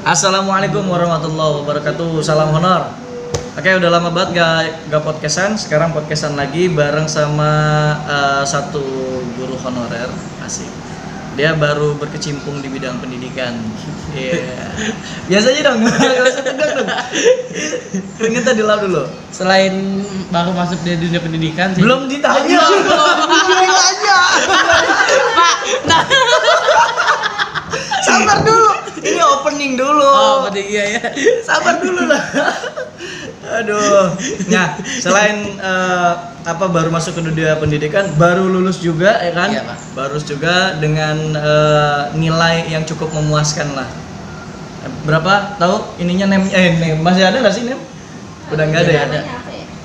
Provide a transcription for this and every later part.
Assalamualaikum warahmatullahi wabarakatuh. Salam honor. Oke, udah lama banget gak podcastan. Sekarang podcastan lagi bareng sama satu guru honorer. Asik. Dia baru berkecimpung di bidang pendidikan. Iya. Biasa aja dong. Gak usah tegang dong. Keringetnya dilap dulu. Selain baru masuk di dunia pendidikan sih. Belum ditanya. Belum aja. Pak, nah. Sabar dulu. Ini opening dulu. Oh, iya ya. Sabar dulu lah. Aduh. Nah, selain baru masuk ke dunia pendidikan, baru lulus juga ya kan? Iya, Pak. Baru juga dengan nilai yang cukup memuaskan lah. Berapa? Tahu ininya name masih ada nggak sih name? Udah nggak ada ya? Ada.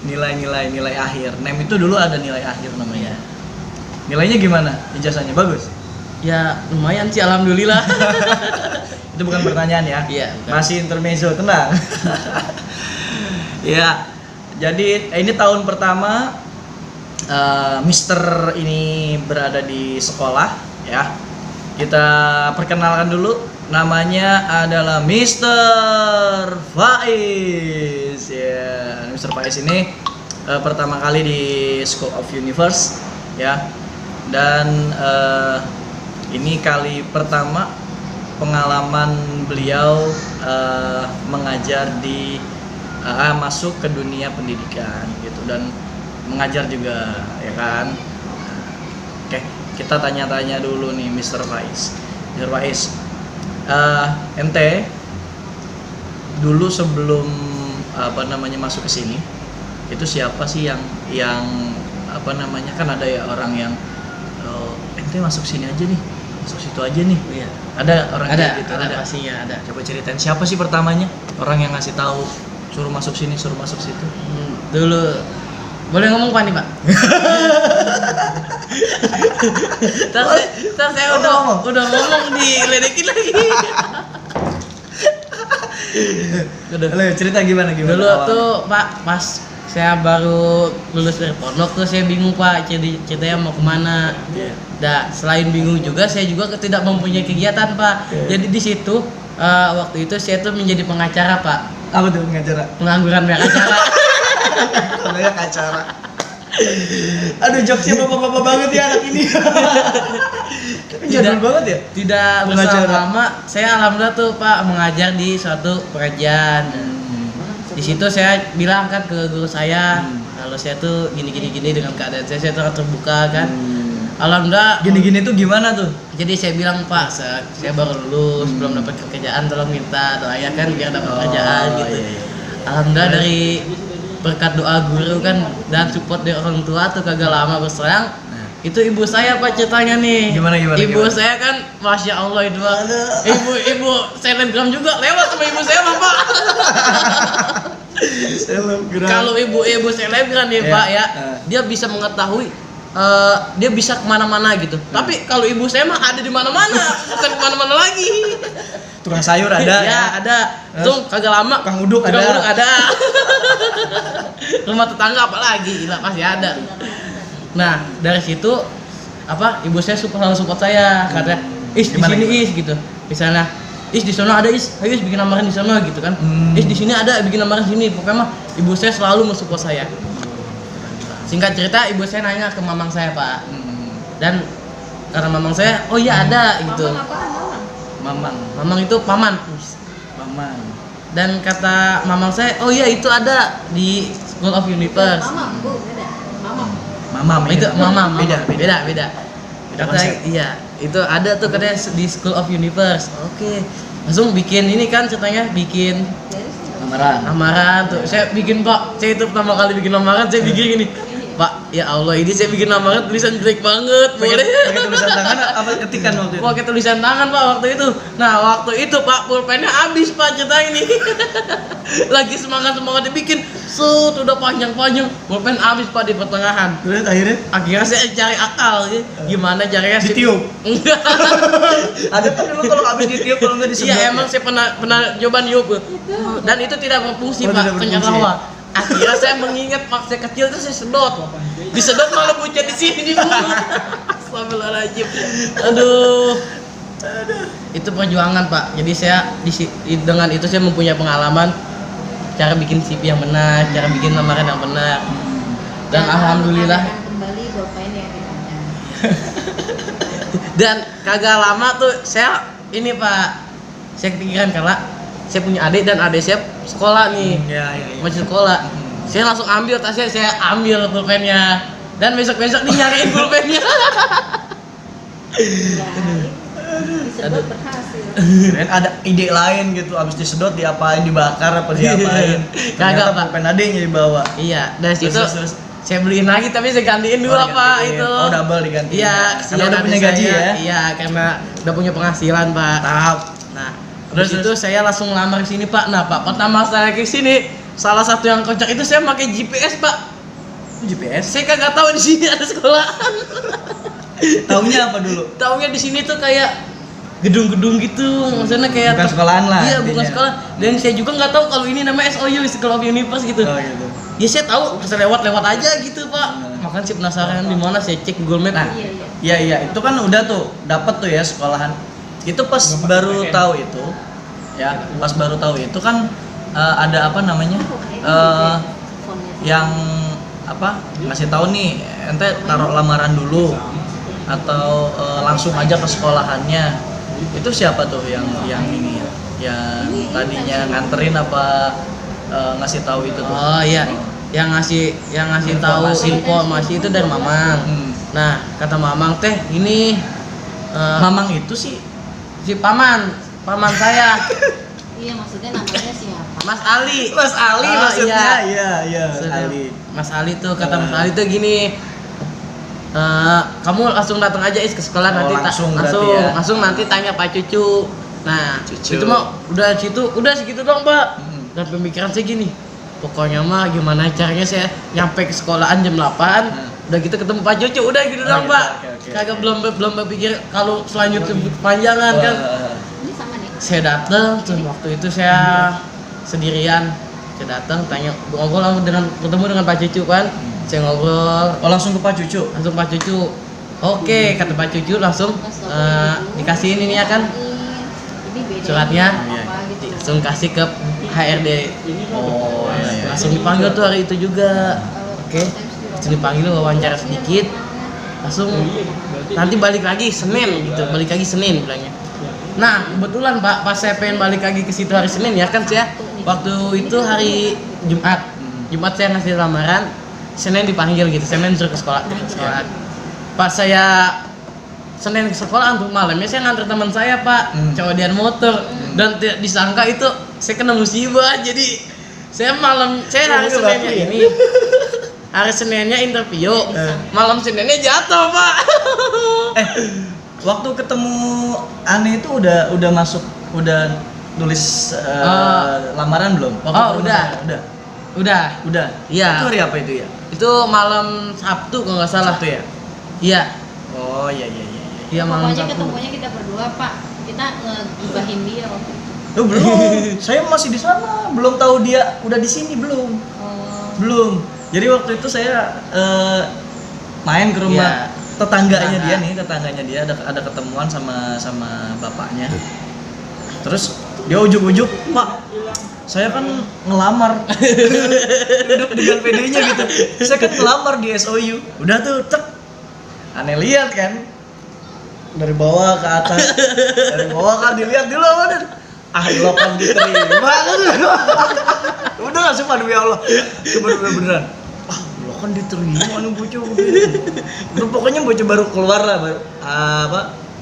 Nilai akhir. Name itu dulu ada nilai akhir namanya. Nilainya gimana? Ijazahnya bagus? Ya lumayan sih, alhamdulillah. Itu bukan pertanyaan ya? Iya, bukan. Masih intermezzo, tenang. Ya, jadi ini tahun pertama Mister ini berada di sekolah ya. Kita perkenalkan dulu, namanya adalah Mister Faiz ya. Mister Faiz ini pertama kali di School of Universe ya. Dan ini kali pertama pengalaman beliau mengajar di masuk ke dunia pendidikan gitu, dan mengajar juga ya kan. Oke, kita tanya-tanya dulu nih Mr. Faiz. Mr. Faiz, ente dulu sebelum masuk ke sini itu siapa sih yang kan ada ya orang yang ente masuk sini aja nih, masuk situ aja nih. Iya. Ada orang kayak gitu. Ada pastinya ada. Coba ceritain siapa sih pertamanya orang yang ngasih tahu suruh masuk sini, suruh masuk situ. Dulu boleh ngomong Pak nih, Pak? Terus saya udah ngomong diledekin lagi. Udah cerita gimana Dulu awalnya? tuh Pak, pas saya baru lulus dari pondok tuh saya bingung Pak, ceritanya mau kemana. Nah, selain bingung juga, saya juga tidak mempunyai kegiatan Pak. Jadi di situ waktu itu saya tuh menjadi pengacara Pak. Apa tuh pengacara? Pengangguran banyak acara. Banyak acara. Aduh, jokesnya bapak-bapak banget ya anak ini. Jadul banget ya? Tidak berselang lama, saya alhamdulillah tuh Pak mengajar di suatu pengajian. Di situ saya bilang kan ke guru saya, kalau saya tuh gini dengan keadaan saya tuh terbuka kan. Alhamdulillah. Gini tuh gimana tuh? Jadi saya bilang Pak, saya baru lulus, belum dapat kerjaan, tolong minta doanya kan biar dapat kerjaan gitu. Iya. Alhamdulillah dari berkat doa guru kan dan support dari orang tua tuh kagak lama berselang. Itu ibu saya Pak ceritanya nih. Gimana? Ibu saya kan Masya Allah itu Pak. Ibu selebgram juga lewat sama ibu saya Pak. Selebgram. Kalau ibu selebgram nih Pak ya, dia bisa mengetahui dia bisa kemana-mana gitu. Tapi kalau ibu saya mah ada di mana-mana, bukan kemana-mana lagi. Tukang sayur ada ya? Ada. Tuh kagak lama. Tukang uduk ada. Rumah tetangga apalagi, gila pasti ada. Nah dari situ ibu saya selalu support saya, katanya di sini Is gitu. Misalnya Is di sana ada Is, ayo Is bikin lamaran di sana gitu kan. Is di sini ada bikin lamaran sini. Pokoknya mah ibu saya selalu mensupport saya. Singkat cerita, ibu saya nanya ke mamang saya Pak. Dan karena mamang saya, oh iya ada gitu. Mamang itu paman. Dan kata mamang saya, oh iya itu ada di School of Universe. Mamam itu mamam. Beda. Kata iya, itu ada tuh katanya di School of Universe. Oke. Langsung bikin ini kan ceritanya, bikin lamaran tuh. Saya bikin Pak, saya itu pertama kali bikin lamaran, saya bikin gini. Pak, ya Allah ini saya bikin lamaran tulisan jelek banget. Boleh? Pakai tulisan tangan apa ketikan waktu itu? Pakai tulisan tangan Pak waktu itu. Nah waktu itu Pak pulpennya habis Pak cerita ini. Lagi semangat dibikin, udah panjang, pulpen habis Pak di pertengahan. Terus akhirnya saya cari akal ya. Gimana caranya ditiup? Enggak. Ada kan dulu kalau habis ditiup kalau nggak disedot. Iya emang saya pernah coba niup. Dan itu tidak berfungsi Pak ternyata. Akhirnya saya mengingat waktu saya kecil itu saya disedot malah pucat di sini di mulut. Astagfirullahaladzim. Aduh. Itu perjuangan Pak. Jadi saya dengan itu saya mempunyai pengalaman cara bikin CV yang benar, cara bikin lamaran yang benar. Dan alhamdulillah kembali bolpen yang ditanya. dan kagak lama tuh saya ini Pak, saya kepikiran karena saya punya adik dan adik saya sekolah nih, Iya. masih sekolah. Saya langsung ambil tasnya, saya ambil pulpennya dan besok-besok dinyariin pulpennya. Disebut berhasil. Kirain ada ide lain gitu, abis disedot diapain, dibakar apa diapain. Kagak, Pak. Pulpen adeknya dibawa. Iya, dari situ Terus. saya beliin lagi tapi saya gantiin dua Pak digantiin. itu. Oh, double digantiin. Iya, Karena udah adik punya gaji saya, ya. Iya, karena udah punya penghasilan Pak. Tahap. Nah, terus itu saya langsung ngelamar ke sini Pak. Nah Pak, pertama saya ke sini salah satu yang kocak itu saya pakai GPS Pak. GPS. Saya kagak tahu di sini ada sekolahan. Taunya apa dulu? Taunya di sini tuh kayak gedung-gedung gitu, maksudnya kayak Bukan sekolahan lah, Iya, bukan intinya. sekolah. Dan saya juga nggak tahu kalau ini namanya SOU, School of Universe gitu. Oh gitu. Ya saya tahu, bisa lewat-lewat aja gitu Pak. Hmm. Makanya saya penasaran di mana, saya cek Google Map. Nah, Iya. iya, itu kan udah tuh, dapat tuh ya sekolahan. Itu pas baru tahu itu, ya, pas baru tahu itu kan ada apa namanya, yang apa ngasih tahu nih, ente taruh lamaran dulu atau langsung aja ke sekolahannya. Itu siapa tuh yang ini ya, yang tadinya nganterin apa ngasih tahu itu tuh? Oh iya, yang ngasih tahu informasi itu dari Mamang. Hmm. Nah, kata Mamang teh ini Mamang itu sih si paman saya, Iya, maksudnya namanya siapa? Mas Ali. Mas Ali Oh, maksudnya. iya. Iya, Sudah. Ali. Mas Ali tuh kata Mas Ali tuh gini, kamu langsung datang aja ke sekolah Oh, nanti langsung berarti ya. langsung nanti tanya Pak Cucu. Nah, Cucu. itu mah udah segitu dong Pak. Hmm. Dan pemikiran saya gini, pokoknya mah gimana caranya saya nyampe ke sekolahan jam 8, udah gitu ketemu Pak Cucu, udah gitu Oh, dong gitu, Pak. oke. Kagak belum berpikir kalau selanjutnya panjangan kan. Wah. Ini sama nih. Saya datang tuh waktu itu saya sendirian. Saya datang tanya ngobrol ketemu dengan Pak Cucu kan. Saya ngobrol, Oh, langsung ke Pak Cucu. langsung Pak Cucu. Oke, kata Pak Cucu langsung dikasihin ini ya kan Ini beda. suratnya, Apa gitu. langsung kasih ke HRD. Oh, iya. Langsung dipanggil tuh hari itu juga. Oke, langsung dipanggil wawancara sedikit. Langsung nanti balik lagi Senin gitu, balik lagi Senin bilangnya. Nah, kebetulan Pak, pas saya pengen balik lagi ke situ hari Senin ya kan saya waktu itu hari Jumat. Jumat saya ngasih lamaran, Senin dipanggil gitu, Senin suruh ke sekolah. Pas saya Senin ke sekolah untuk malamnya saya nganter teman saya Pak, cowodian motor dan tidak disangka itu saya kena musibah. Jadi saya hari Seninnya ini hari Seninnya interview, malam Seninnya jatuh Pak. Waktu ketemu Ane itu udah masuk, udah nulis lamaran belum? Waktu Oh, ketemu udah. saya? Udah. Iya. Itu hari apa itu ya? Itu malam Sabtu kalau nggak salah. Sabtu ya? Iya. Oh, iya. Iya malam Pokoknya Sabtu. ketemunya kita berdua Pak. Kita ngegibahin dia waktu itu. Oh, belum. Saya masih di sana, belum tahu dia udah di sini belum. Oh, Belum. Jadi waktu itu saya main ke rumah Iya. tetangganya Tetangga. dia nih, tetangganya dia ada ketemuan sama bapaknya. Terus dia ujuk-ujuk, "Pak, saya kan ngelamar." Duduk dengan PD-nya gitu. "Saya kan ngelamar di SOU." Udah tuh, cek. Aneh lihat kan. Dari bawah ke atas. Dari bawah kan dilihat dulu bener. Ah, lo kan diterima. Udah gak sumpah demi Allah. Beneran. Ah, lo kan diterima anu bocah. Udah pokoknya bocah baru keluar lah, baru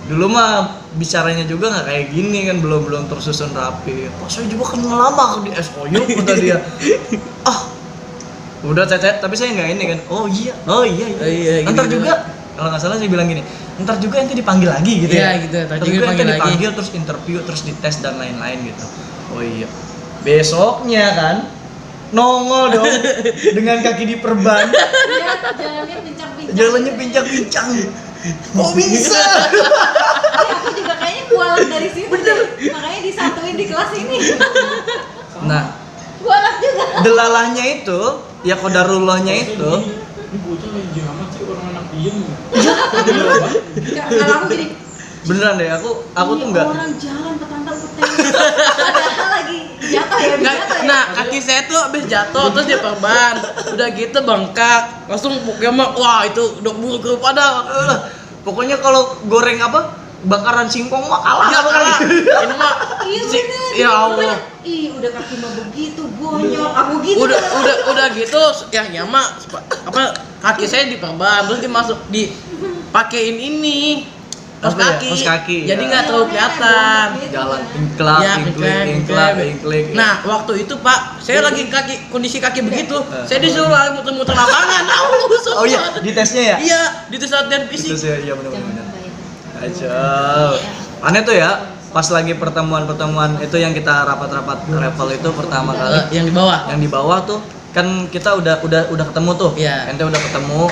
dulu mah bicaranya juga nggak kayak gini kan, belum tersusun rapi. Pas saya juga kan ngelamar di SOU kata dia. Ah, udah cecet, tapi saya nggak ini kan. Oh iya. Iya, Ntar gitu. juga kalau nggak salah saya bilang gini, ntar juga ente dipanggil lagi gitu Iya, ya. gitu. Ntar Ntar juga juga ente dipanggil lagi. dipanggil terus interview terus dites dan lain-lain gitu. Oh iya. Besoknya kan nongol dong dengan kaki diperban, dia jalannya pincang-pincang. jalannya pincang-pincang. Kok bisa? Ya, aku juga kayaknya kualat dari situ. Makanya disatuin di kelas ini. Nah, Kualat juga. delalahnya itu, ya kodarullahnya itu, Ini bocah lagi amat sih, orang anak diem. Kalau aku gini, Beneran deh, aku tuh Ini enggak. orang jalan petantang padahal lagi jatuh ya, jatuh ya. Nah, kaki saya tuh habis jatuh terus dia perban. Udah gitu bengkak. Langsung Pokemon, wah itu udah buruk padahal. Pokoknya kalau goreng apa? Bakaran singkong mah kalah. Ya kalah. Ini mah Iya si- bener. ya Allah. Ih, udah kaki mah begitu, bonyok. Aku gitu. Udah gitu yang nyama apa kaki saya diperban terus dimasuk dipakein ini kaos Apa ya? kaki. Kaos kaki, Jadi ya. nggak terlalu kelihatan. Jalan ingklak, Ya, ingklak. Nah, waktu itu Pak, saya lagi kondisi kaki begitu. Saya disuruh lagi muter-muter lapangan. Oh iya, di tesnya ya? Iya, di tes latihan fisik. Terus ya, iya Jangan benar-benar. lupa itu. Kacau. Aneh tuh ya, pas lagi pertemuan itu yang kita rapat-rapat level itu pertama kali. Yang di bawah. Yang di bawah tuh kan kita udah ketemu tuh. Iya. Ente udah ketemu,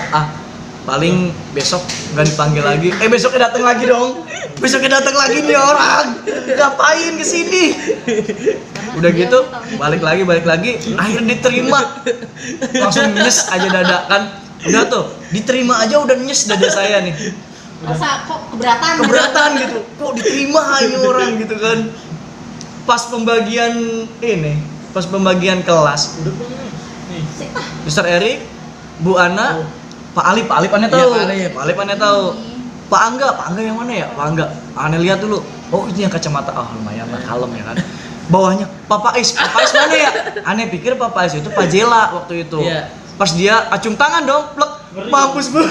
paling besok nggak dipanggil lagi. Besoknya datang lagi dong. Besoknya datang lagi nih orang. Ngapain kesini? Udah gitu, balik lagi, akhirnya diterima. Langsung nyes aja dadakan. Udah tuh, diterima aja udah nyes dada saya nih. Rasa kok keberatan Gitu. Kok diterima ini orang gitu kan. Pas pembagian kelas. Mr. Erik, Bu Ana, Pak Ali aneh tahu. Iya, Pak Ali. Aneh tahu. Pak Angga yang mana ya? Pak Angga. Aneh lihat dulu. Oh, ini yang kacamata. Lumayan lah, kalem ya kan. Bawahnya Pak Ais mana ya? Aneh pikir Pak Ais itu Pak Jela waktu itu. Iya. Pas dia acung tangan dong, plek, mampus bu.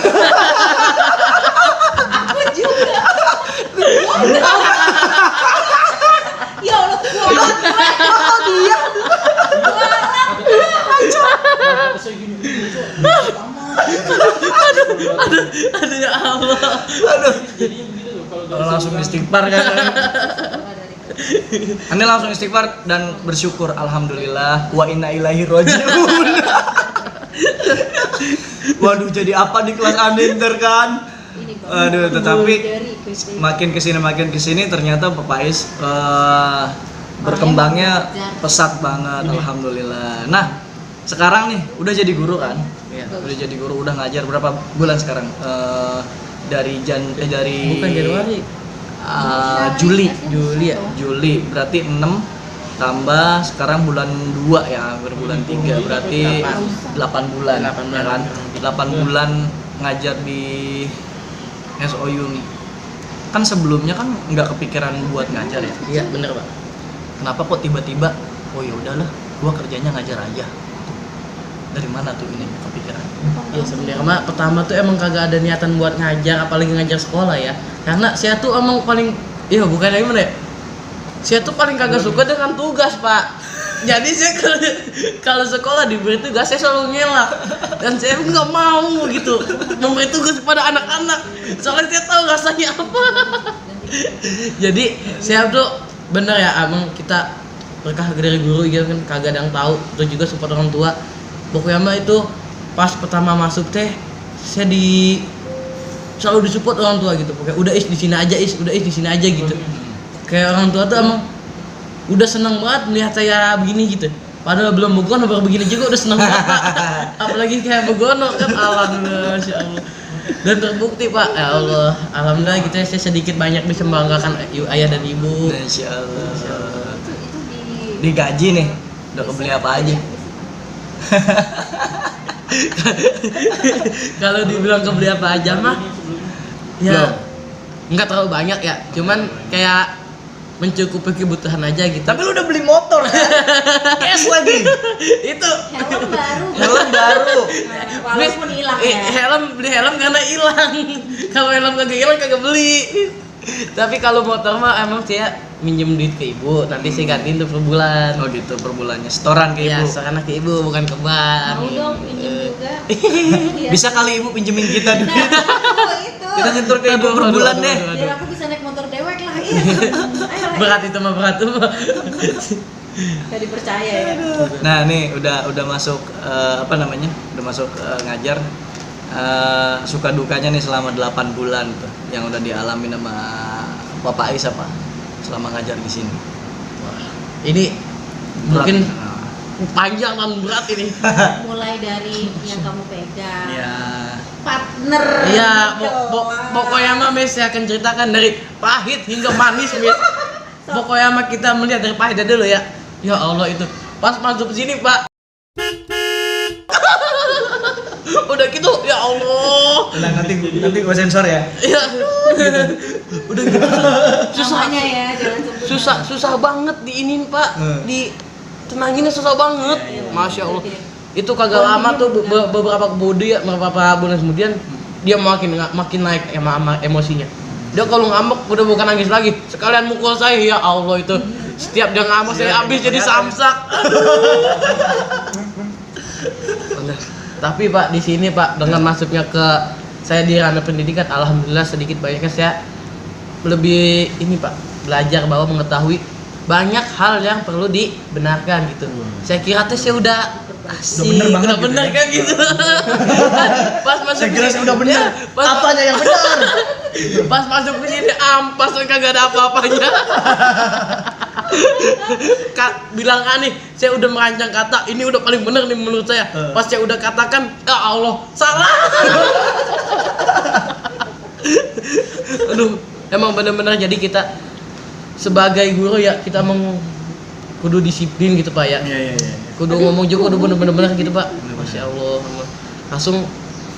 Aku juga. Ya Allah, kualat dia. Aduh ya Allah. Aduh. Langsung istighfar kan. Aneh langsung istighfar dan bersyukur, alhamdulillah wa inna ilaihi rajiun. Waduh, jadi apa di kelas Ane ntar kan? Aduh, tetapi makin kesini ternyata Pak Pais berkembangnya pesat banget, alhamdulillah. Nah, sekarang nih udah jadi guru kan? Iya. Udah jadi guru, udah ngajar berapa bulan sekarang? Dari Bukan Januari. Juli. Juli ya. Berarti 6 tambah sekarang bulan 2 ya, hampir bulan 3 berarti 8 bulan. 8 bulan. Ya kan? 8 bulan ngajar di SOU nih. Kan sebelumnya kan nggak kepikiran buat ngajar ya. Iya, bener Pak. Kenapa kok tiba-tiba ya udahlah, gua kerjanya ngajar aja. Dari mana tuh ini kepikiran? Ya sebenarnya mah pertama tuh emang kagak ada niatan buat ngajar, apalagi ngajar sekolah ya. Karena saya tuh emang paling, bukan gimana ya? Saya tuh paling kagak suka dengan tugas Pak. Jadi saya kalau sekolah diberi tugas saya selalu ngelak dan saya nggak mau gitu memberi tugas kepada anak-anak. Soalnya saya tahu rasanya apa. Jadi saya tuh bener ya, emang kita berkah dari guru gitu kan, kagak ada yang tahu. Terus juga support orang tua. Pokoknya mah itu pas pertama masuk teh saya selalu disupport orang tua gitu. Pokoknya udah di sini aja di sini aja gitu. Kayak orang tua tuh emang udah seneng banget melihat saya begini gitu. Padahal belum begono baru begini juga udah seneng banget Pak. Apalagi kayak begono kan, alhamdulillah, Masya Allah. Dan terbukti Pak, ya Allah, alhamdulillah kita sedikit banyak bisa membanggakan ayah dan ibu. Masya Allah. Itu Digaji nih, udah kebeli apa aja? Kalau dibilang kebeli apa aja mah ya nggak terlalu banyak ya, cuman kayak mencukupi kebutuhan aja gitu. Tapi lu udah beli motor kan? Cash lagi. Itu helm baru. Helm baru. Walaupun hilang ya. beli helm karena hilang. Kalau helm kagak hilang kagak beli. Tapi kalau motor mah emang saya minjem duit ke ibu, nanti saya gantiin tuh per bulan. Oh gitu, per bulannya setoran ke Ya, ibu. sekarang ke ibu bukan ke bank. Mau dong pinjem juga. Iya. Bisa kali ibu pinjemin kita duit. Nah, itu. Kita nyetor ke ibu per bulan deh. Biar aku bisa naik motor dewek lah. Iya. Ayo lah. Berat itu mah. Gak dipercaya ya. Nah, nih udah masuk Udah masuk ngajar. Suka dukanya nih selama 8 bulan tuh yang udah dialami sama Bapak Ais apa selama ngajar di sini. Wah, ini mungkin panjang dan berat ini. Mulai dari yang kamu pegang. Ya. partner. Iya, Kelas. pokoknya mah Miss saya akan ceritakan dari pahit hingga manis Miss. Pokoknya mah kita melihat dari pahitnya dulu ya. Ya Allah itu pas masuk sini Pak. Udah gitu ya Allah. Udah nanti gua sensor ya. Iya. Udah gitu. Namanya ya, jangan sebut. Susah banget diinin Pak. Di tenanginnya susah banget. Masya Allah. Itu kagak lama tuh beberapa bulan kemudian dia makin naik emosinya. Dia kalau ngambek udah bukan nangis lagi, sekalian mukul saya. Ya Allah itu setiap dia ngambek saya habis jadi samsak. Nah, tapi Pak di sini Pak dengan masuknya ke saya di ranah pendidikan, alhamdulillah sedikit banyaknya saya lebih ini Pak belajar bahwa mengetahui banyak hal yang perlu dibenarkan gitu. Saya kira tuh saya udah asik, bener banget udah gitu bener ya. kan gitu. Pas masuk Saya kira sini, udah bener. ya, pas, Apanya yang benar? pas masuk ke sini ampas dan kagak ada apa-apanya. Kak bilang nih, saya udah merancang kata, ini udah paling bener nih menurut saya. Pas saya udah katakan, ya Allah, salah. Aduh, emang bener-bener jadi kita sebagai guru ya kita kudu disiplin gitu Pak ya. Iya. Kudu ngomong juga kudu bener-bener gitu Pak. Masya Allah. Langsung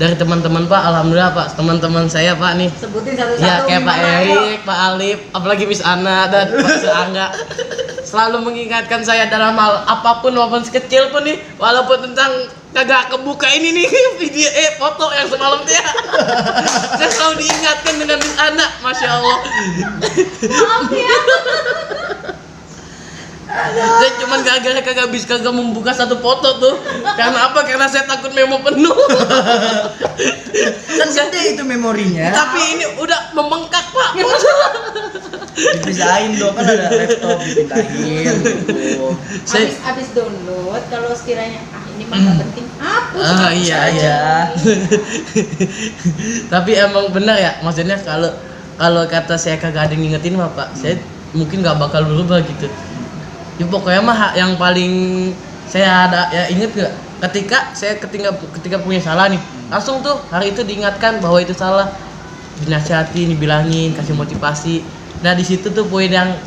dari teman-teman Pak, alhamdulillah Pak, teman-teman saya Pak nih. Sebutin satu-satu. Ya kayak Pak gimana, ayo. Erik, Pak Alif, apalagi Miss Ana dan Pak Seangga selalu mengingatkan saya dalam hal apapun walaupun sekecil pun nih, walaupun tentang kagak kebuka ini nih video foto yang semalam dia. Saya selalu diingatkan dengan Miss Ana, Masya Allah. Maaf ya. Saya cuman kagak membuka satu foto tuh. Karena apa? Karena saya takut memo penuh. Kan gede itu memorinya. Tapi ini udah membengkak Pak. Dipisahin dong, kan ada laptop dipindahin gitu. Habis download, kalau sekiranya ini mah nggak penting, hapus. Ah iya aja. iya. Tapi emang benar ya, maksudnya kalau kata saya kagak ada yang ngingetin mah Pak, saya mungkin nggak bakal berubah gitu. Ya pokoknya mah yang paling saya ada ya inget gak ketika punya salah nih, langsung tuh hari itu diingatkan bahwa itu salah, dinasihati, dibilangin, kasih motivasi. Nah di situ tuh poin yang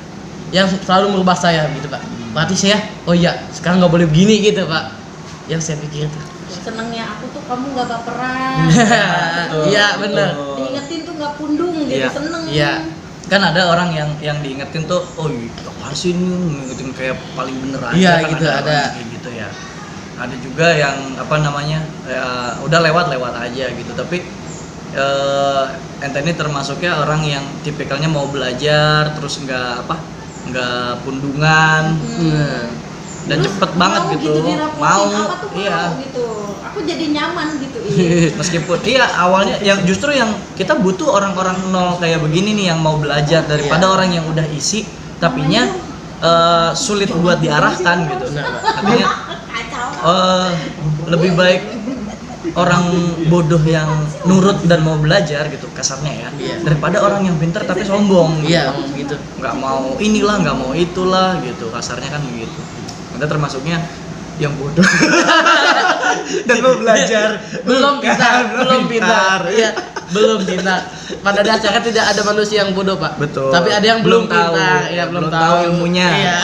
selalu merubah saya gitu Pak. Berarti saya oh iya sekarang nggak boleh begini gitu Pak. Yang saya pikir tuh. Senengnya aku tuh kamu nggak baperan. Iya benar. Diingetin tuh nggak pundung, jadi Iya, seneng. Iya. Kan ada orang yang diingetin tuh, oh iya apaan sih ini ngingetin kayak paling bener aja. Iya, Kan gitu, ada. orang kayak gitu ya. Ada juga yang apa namanya ya, udah lewat aja gitu, tapi ente ini termasuknya orang yang tipikalnya mau belajar terus nggak pundungan. Dan Terus cepet banget mau gitu, dirapotin, mau apa tuh iya. mau gitu. Aku jadi nyaman gitu. Iya. Meskipun iya awalnya yang justru yang kita butuh orang-orang nol kayak begini nih yang mau belajar daripada orang yang udah isi tapinya sulit buat diarahkan gitu. Artinya Kacau. lebih baik orang bodoh yang nurut dan mau belajar gitu kasarnya ya, daripada orang yang pintar tapi sombong gitu. Iya gitu. Nggak mau inilah nggak mau itulah gitu, kasarnya kan begitu. Kita termasuknya yang bodoh dan mau belajar belum pintar. Iya. Belum pintar. Pada dasarnya tidak ada manusia yang bodoh Pak. Betul. Tapi ada yang belum tahu. pintar. Ya belum tahu ilmunya. Iya.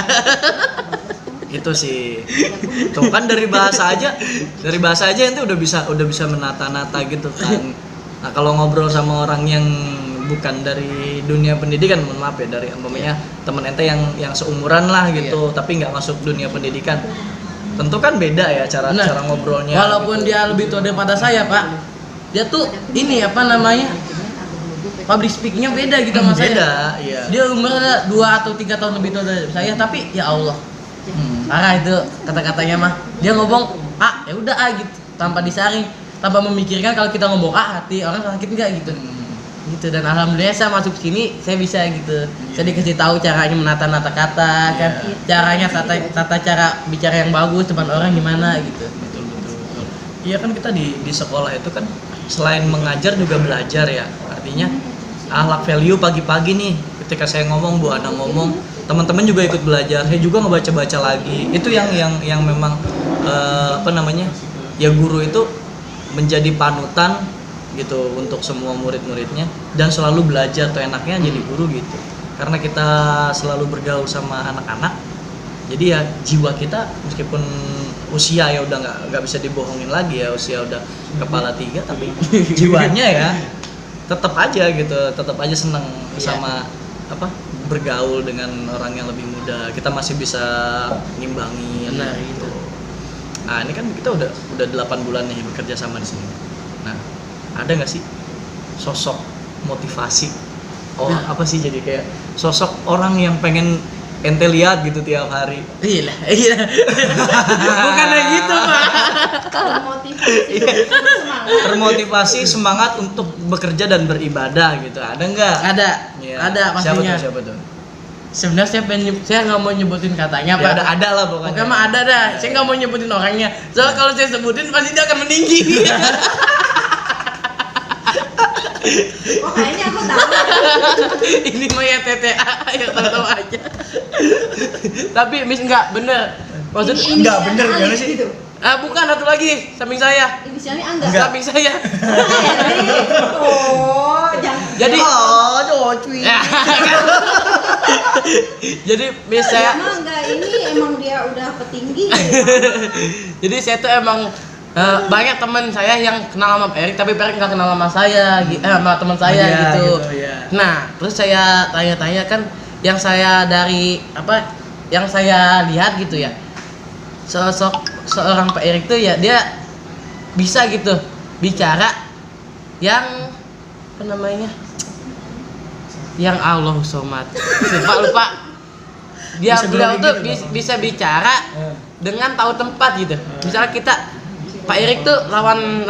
Itu sih. Tuh kan dari bahasa aja ente udah bisa menata-nata gitu kan. Nah, kalau ngobrol sama orang yang bukan dari dunia pendidikan, mohon maaf ya, dari umpamanya temen ente yang seumuran lah gitu, tapi nggak masuk dunia pendidikan. Tentu kan beda ya cara ngobrolnya. Walaupun gitu. dia lebih tua daripada saya Pak, dia tuh ini apa namanya, public speakingnya beda gitu sama saya. Beda, iya. Dia umurnya 2 atau 3 tahun lebih tua dari saya, tapi ya Allah, parah itu kata-katanya mah. Dia ngomong ya udah gitu, tanpa disaring, tanpa memikirkan kalau kita ngomong hati orang sakit nggak gitu. Gitu, dan alhamdulillah saya masuk sini saya bisa gitu. Saya dikasih tahu caranya menata-nata kata kan, caranya tata cara bicara yang bagus depan orang gimana gitu. Betul. Iya kan kita di sekolah itu kan selain mengajar juga belajar ya. Artinya akhlak value pagi-pagi nih ketika saya ngomong, Bu Ana ngomong, teman-teman juga ikut belajar. Saya juga ngebaca-baca lagi. Itu yang memang apa namanya? Ya guru itu menjadi panutan gitu untuk semua murid-muridnya, dan selalu belajar tuh enaknya jadi guru gitu. Karena kita selalu bergaul sama anak-anak, jadi ya jiwa kita meskipun usia ya udah nggak bisa dibohongin lagi ya, usia udah kepala 3, tapi jiwanya ya tetap aja gitu, tetap aja seneng sama apa bergaul dengan orang yang lebih muda. Kita masih bisa ngimbangin gitu. Nah ini kan kita udah 8 bulan nih bekerja sama di sini. Nah ada nggak sih sosok motivasi? Apa sih jadi kayak sosok orang yang pengen ente lihat gitu tiap hari? Iya. Bukan kayak gitu, Pak. Termotivasi semangat untuk bekerja dan beribadah gitu. Ada nggak? Ada. Ya. Ada pastinya. Siapa tuh? Sebenarnya saya nggak mau nyebutin katanya, Pak. Ya, ada lah pokoknya. Pokoknya mah ada dah. Saya nggak mau nyebutin orangnya. Soalnya kalau saya sebutin pasti dia akan meninggi. Oh kayaknya aku tahu. Ini mah ya TTA yang tahu aja. Tapi Miss enggak bener. Maksud Enggak bener gimana sih itu? bukan, satu lagi samping saya. Inisialnya Angga. Samping saya. Oh, jangan. Jadi cuy. Jadi Miss saya Emang enggak, ini emang dia udah petinggi. jadi saya tuh emang banyak teman saya yang kenal sama Pak Erik, tapi Pak Erik nggak kenal sama saya, sama teman saya gitu. Ya. Nah, terus saya tanya-tanya kan, yang saya dari apa, yang saya lihat gitu ya, sosok seorang Pak Erik tuh ya dia bisa gitu bicara yang apa namanya, yang Allah somad, lupa. Beliau tuh bisa bicara dengan tahu tempat gitu. Misalnya kita Pak Erik tuh lawan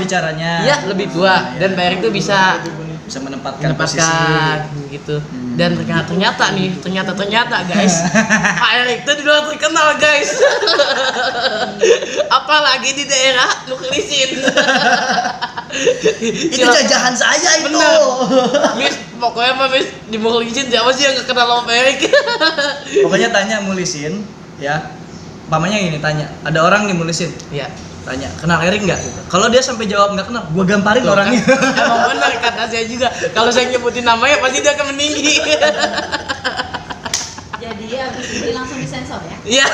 bicaranya. Iya, lebih tua. Dan Pak Erik tuh bisa menempatkan posisi gitu. Dan ternyata guys, Pak Erik tuh di luar terkenal, guys. Apalagi di daerah Nuklisin. itu jajahan saya itu. Bener. Miss, pokoknya mah Miss di Nuklisin siapa sih yang gak kenal sama Pak Erik? Pokoknya tanya Mulisin ya. Pamannya gini, tanya, ada orang nih Mulisin. Iya. Tanya, kenal Erik nggak? Kalau dia sampai jawab nggak kenal, gua gamparin orangnya. Emang benar kata saya juga. Kalau saya nyebutin namanya pasti dia akan meninggi. Jadi abis ini langsung disensor ya. Iya.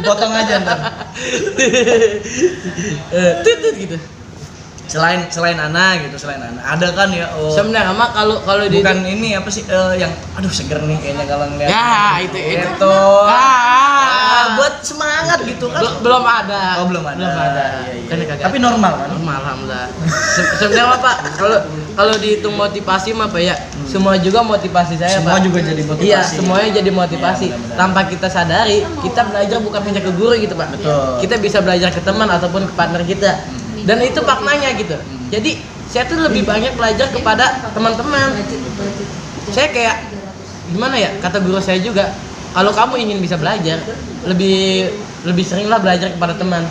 Dipotong aja ntar. Tutut gitu. Selain Ana gitu, ada kan ya? Sebenarnya mah kalau di bukan ini apa sih yang aduh seger nih kayaknya kalau ngeliat. Ya, itu. Buat semangat gitu kan. Belum ada. Oh, belum ada. Iya. Kan kagak. Tapi normal kan? Normal, alhamdulillah. Sebenarnya mah Pak, kalau dihitung motivasi mah Pak ya, semua juga motivasi saya, Semua Pak. juga jadi motivasi. Iya, semuanya jadi motivasi. Iya, benar-benar. Tanpa kita sadari, kita belajar bukan hanya ke guru gitu, Pak. Betul. Kita bisa belajar ke teman ataupun ke partner kita. Dan itu maknanya gitu. Jadi saya tuh lebih banyak belajar kepada teman-teman. Saya kayak gimana ya, kata guru saya juga, kalau kamu ingin bisa belajar, lebih seringlah belajar kepada teman.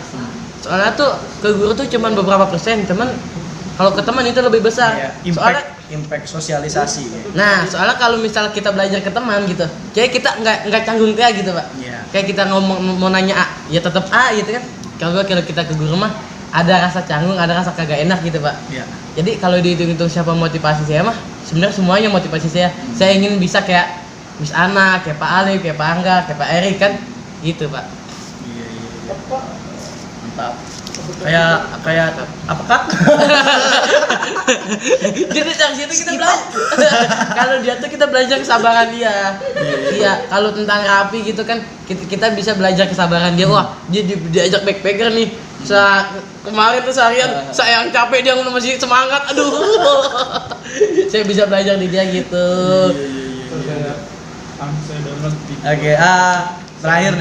Soalnya tuh ke guru tuh cuman beberapa persen, teman kalau ke teman itu lebih besar. Iya, impact sosialisasi. Nah, soalnya kalau misal kita belajar ke teman gitu, kayak kita nggak canggung kayak gitu, Pak. Iya. Kayak kita ngomong mau nanya A, ya tetap A gitu kan. Kalau kita ke guru mah ada rasa canggung, ada rasa kagak enak gitu, Pak. Iya. Jadi kalau dihitung-hitung siapa motivasi saya mah, sebenarnya semuanya motivasi saya. Saya ingin bisa kayak Miss Ana, kayak Pak Alif, kayak Pak Angga, kayak Pak Erik kan, gitu, Pak. Iya. Mantap. Kayak apa Kak? Jadi dari situ kita belajar. Kalau dia tuh kita belajar kesabaran dia. Iya, kalau tentang rapi gitu kan kita bisa belajar kesabaran dia. Wah, dia diajak backpacker nih. Kemarin tuh seharian saya yang capek, dia masih semangat. Aduh. Saya bisa belajar di dia gitu. Oke, terakhir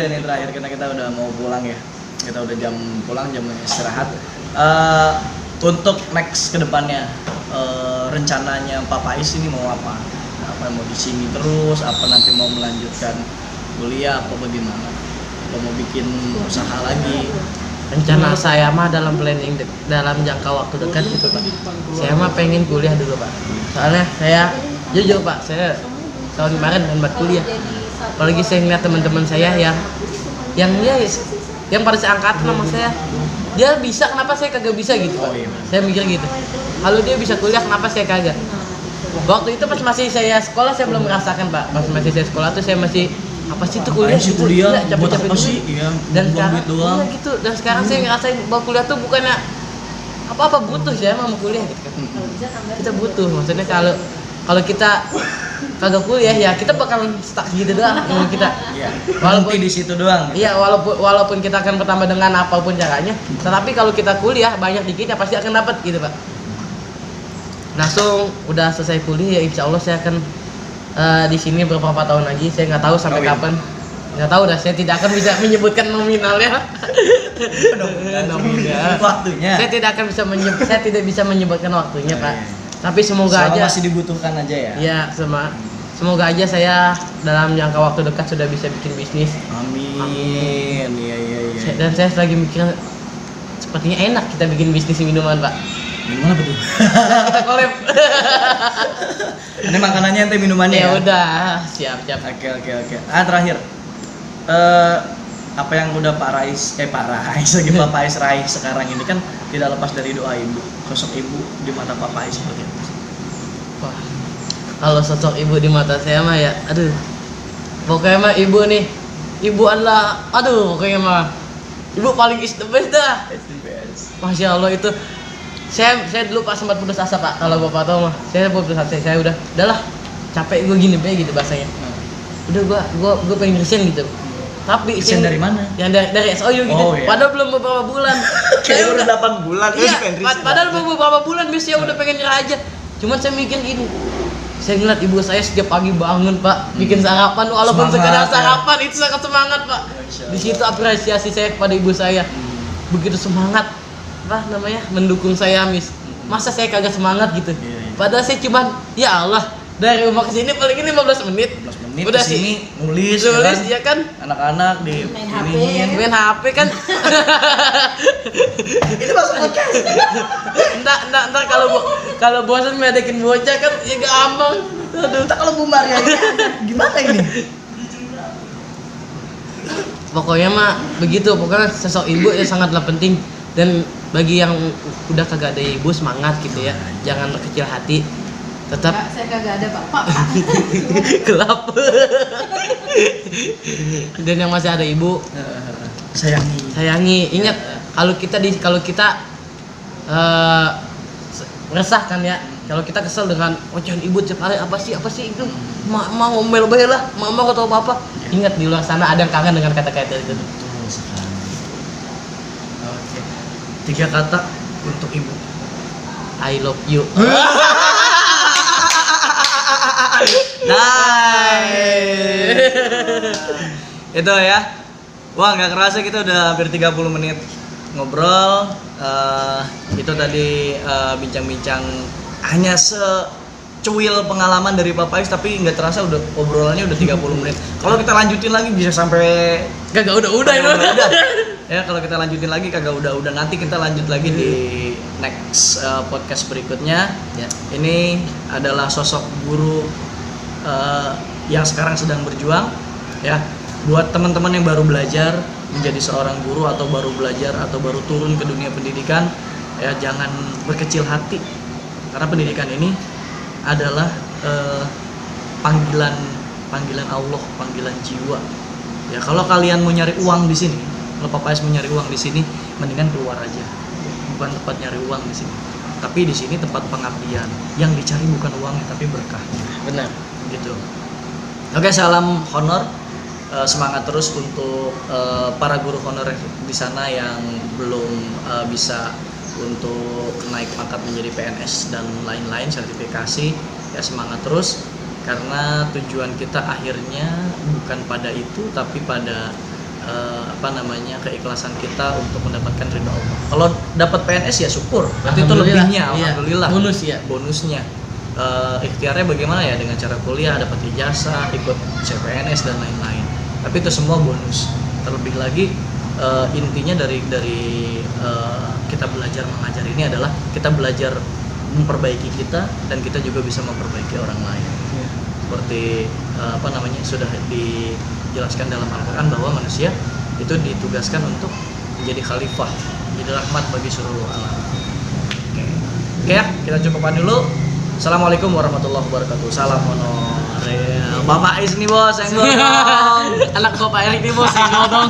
karena kita udah mau pulang ya. Kita udah jam pulang, jam istirahat. Untuk next kedepannya, rencananya Pak Faiz ini mau apa? Apa mau di sini terus? Apa nanti mau melanjutkan kuliah? Apa bagaimana? Apa mau bikin usaha lagi? Rencana saya mah dalam planning dalam jangka waktu dekat gitu, Pak. Saya mah pengen kuliah dulu, Pak. Soalnya saya jujur, Pak, saya tahun kemarin kan kuliah. Apalagi saya ngeliat teman-teman saya yang pada seangkatan sama saya, dia bisa kenapa saya kagak bisa gitu Pak. Oh, iya. Saya mikir gitu, kalau dia bisa kuliah kenapa saya kagak. Waktu itu pas masih saya sekolah saya belum merasakan Pak. Pas masih saya sekolah tuh saya masih apa sih itu kuliah Apaan sih gitu. kuliah? Iya, Buat capek-capek apa dulu. sih? Iya, Dan buang sekarang duit doang. iya gitu. Dan sekarang saya ngerasain bahwa kuliah tuh bukannya apa-apa butuh ya mau kuliah gitu kan. Kita butuh. Maksudnya kalau kita kagak kuliah ya kita bakal stuck gitu doang dengan kita. Iya. Walaupun- Berhenti di situ doang. Gitu. Iya, walaupun kita akan bertambah dengan apapun caranya, tetapi kalau kita kuliah banyak dikit ya pasti akan dapat gitu Pak. Langsung udah selesai kuliah ya insya Allah saya akan di sini beberapa tahun lagi. Saya nggak tahu sampai Oh, iya. kapan. Nggak tahu dah. Saya tidak akan bisa menyebutkan nominalnya. Nominal. Waktunya. Saya tidak bisa menyebutkan waktunya Oh, Pak. iya. Tapi semoga Selama aja. masih dibutuhkan aja ya. Iya, semoga aja saya dalam jangka waktu dekat sudah bisa bikin bisnis. Amin. Iya. Dan saya lagi mikir sepertinya enak kita bikin bisnis minuman Pak. Gimana betul? Kita collab. Ini makanannya ente minumannya Ya ya. udah, siap. Oke. Terakhir. Apa yang udah Pak Rais lagi Bapak Ais raih sekarang ini kan tidak lepas dari doa ibu. Sosok ibu di mata Pak Ais seperti apa? Wah, kalau sosok ibu di mata saya mah ya, aduh. Pokoknya mah ibu nih, ibu adalah, aduh, pokoknya mah ibu paling is the best dah. It's the best. Masya Allah itu. Saya dulu Pak sempat putus asa Pak, kalau Bapak tahu mah. Saya putus asa, saya udahlah capek gue gini be gitu bahasanya. Udah gua pengen resign gitu. Tapi Resign dari mana? Yang dari SOU gitu. Oh, iya. Padahal belum beberapa bulan. Kayak udah 8 bulan Iya, pengen resign. padahal beberapa bulan bis ya udah pengen nyerah aja. Cuman saya mikir gini. Saya ngeliat ibu saya setiap pagi bangun Pak, bikin sarapan walaupun Semangat, sekedar sarapan itu sangat semangat Pak. Masya Allah. Di situ apresiasi saya kepada ibu saya. Begitu semangat mendukung saya Miss. Masa saya kagak semangat gitu. Iya. Padahal saya cuman ya Allah, dari rumah ke sini paling ini 15 menit. 15 menit Udah kesini nulis Tulis ya ya kan? anak-anak di Main HP. iniin. Main HP kan. Ini masuk podcast. Ntar kalau bosan medekin bocah kan ya gampang. Aduh. Entah kalau Bu Maria ini gimana ini? Pokoknya mah begitu, pokoknya sosok ibu ya sangatlah penting. Dan bagi yang udah kagak ada ibu semangat gitu ya, jangan berkecil hati, tetap Enggak, saya kagak ada Bapak. gelap. Dan yang masih ada ibu sayangi. Ingat kalau kita resah kan ya, kalau kita kesel dengan ocehan ibu tiap hari apa sih itu mau ngomel bae lah, mama atau apa. Ingat di luar sana ada yang kangen dengan kata-kata itu. Betul sekali. Oke. 3 kata untuk ibu. I love you. Nice. Itu ya. Wah, nggak kerasa kita udah hampir 30 menit ngobrol. Itu tadi bincang-bincang hanya secuil pengalaman dari Pak Ais, tapi nggak terasa udah obrolannya udah 30 menit. Kalau kita lanjutin lagi bisa sampai Kagak udah itu. udah. Ya kalau kita lanjutin lagi kagak udah nanti kita lanjut lagi di next podcast berikutnya. Ya. Ini adalah sosok guru yang sekarang sedang berjuang ya. Buat teman-teman yang baru belajar menjadi seorang guru atau baru belajar atau baru turun ke dunia pendidikan ya, jangan berkecil hati karena pendidikan ini adalah panggilan Allah, panggilan jiwa. Ya kalau kalian mau nyari uang di sini, kalau Papa Ais mau nyari uang di sini, mendingan keluar aja. Bukan tempat nyari uang di sini. Tapi di sini tempat pengabdian. Yang dicari bukan uangnya tapi berkahnya. Benar. Gitu. Oke, salam honor. Semangat terus untuk para guru honorer di sana yang belum bisa untuk naik pangkat menjadi PNS dan lain-lain sertifikasi. Ya semangat terus karena tujuan kita akhirnya bukan pada itu tapi pada keikhlasan kita untuk mendapatkan ridho Allah. Kalau dapat PNS ya syukur, berarti itu Alhamdulillah. lebihnya, Iya. alhamdulillah. Bonus ya. Bonusnya. Ikhtiarnya bagaimana ya, dengan cara kuliah, dapat ijazah, ikut CPNS dan lain-lain. Tapi itu semua bonus. Terlebih lagi intinya dari kita belajar mengajar ini adalah kita belajar memperbaiki kita dan kita juga bisa memperbaiki orang lain. Seperti sudah dijelaskan dalam Al-Quran bahwa manusia itu ditugaskan untuk menjadi khalifah, jadi rahmat bagi seluruh alam. Oke ya, kita cukupkan dulu. Assalamualaikum warahmatullahi wabarakatuh. Salam honor. Ya, Bapak Is nih bos, senggol dong. Anak Bapak Erik nih bos, senggol dong.